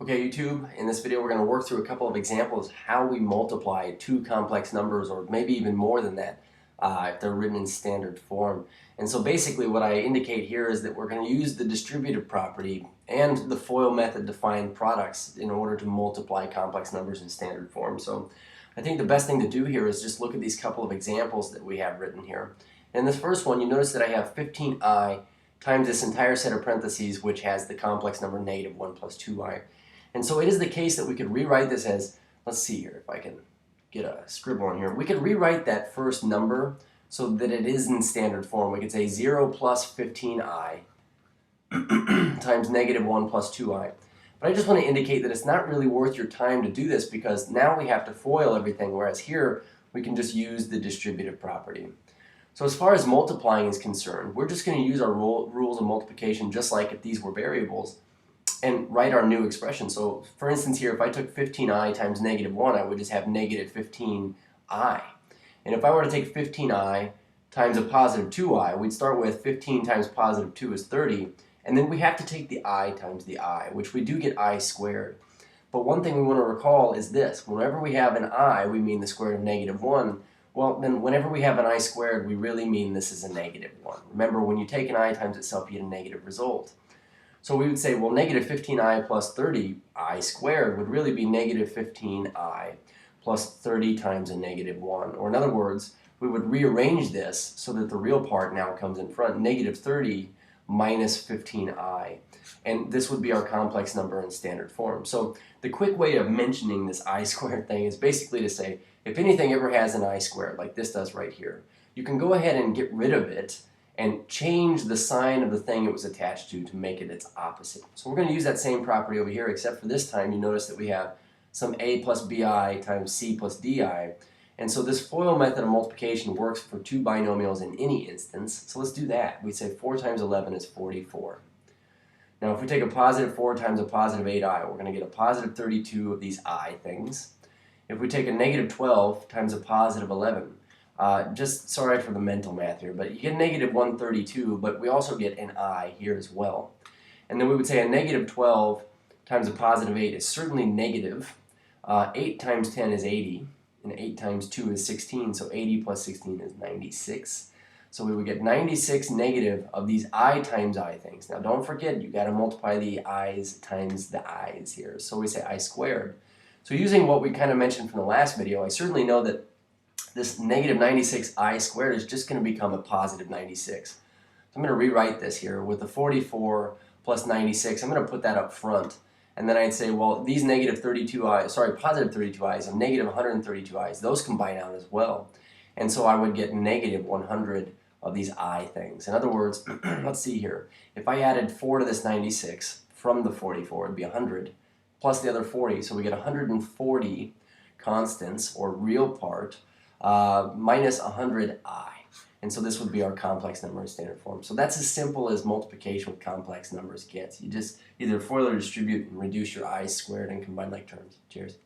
Okay, YouTube, in this video we're going to work through a couple of examples how we multiply two complex numbers, or maybe even more than that, if they're written in standard form. And so basically what I indicate here is that we're going to use the distributive property and the FOIL method to find products in order to multiply complex numbers in standard form. So I think the best thing to do here is just look at these couple of examples that we have written here. In this first one, you notice that I have 15i times this entire set of parentheses, which has the complex number negative 1 plus 2i. And so it is the case that we could rewrite this as, let's see here if I can get a scribble on here. We could rewrite that first number so that it is in standard form. We could say 0 plus 15i times negative 1 plus 2i. But I just want to indicate that it's not really worth your time to do this because now we have to FOIL everything, whereas here we can just use the distributive property. So as far as multiplying is concerned, we're just going to use our rules of multiplication just like if these were variables, and write our new expression. So for instance here, if I took 15i times negative 1, I would just have negative 15i. And if I were to take 15i times a positive 2i, we'd start with 15 times positive 2 is 30, and then we have to take the I times the I, which we do get I squared. But one thing we want to recall is this: whenever we have an I, we mean the square root of negative 1. Well, then whenever we have an I squared, we really mean this is a negative 1. Remember, when you take an I times itself, you get a negative result. So we would say, well, negative 15i plus 30i squared would really be negative 15i plus 30 times a negative 1. Or in other words, we would rearrange this so that the real part now comes in front, negative 30 minus 15i. And this would be our complex number in standard form. So the quick way of mentioning this I squared thing is basically to say, if anything ever has an I squared, like this does right here, you can go ahead and get rid of it and change the sign of the thing it was attached to make it its opposite. So we're going to use that same property over here, except for this time you notice that we have some a plus bi times c plus di. And so this FOIL method of multiplication works for two binomials in any instance. So let's do that. We say 4 times 11 is 44. Now if we take a positive 4 times a positive 8i, we're going to get a positive 32 of these I things. If we take a negative 12 times a positive 11, just sorry for the mental math here, but you get negative 132, but we also get an I here as well. And then we would say a negative 12 times a positive 8 is certainly negative. 8 times 10 is 80, and 8 times 2 is 16, so 80 plus 16 is 96. So we would get 96 negative of these I times I things. Now don't forget, you got to multiply the I's times the I's here. So we say I squared. So using what we kind of mentioned from the last video, I certainly know that this negative 96i squared is just going to become a positive 96. So I'm going to rewrite this here with the 44 plus 96. I'm going to put that up front. And then I'd say, well, these negative 32i, sorry, positive 32i's and negative 132i's, those combine out as well. And so I would get negative 100 of these I things. In other words, let's see here. If I added 4 to this 96 from the 44, it'd be 100 plus the other 40. So we get 140 constants, or real part, minus 100i. And so this would be our complex number in standard form. So that's as simple as multiplication with complex numbers gets. You just either FOIL or distribute and reduce your i's squared and combine like terms. Cheers.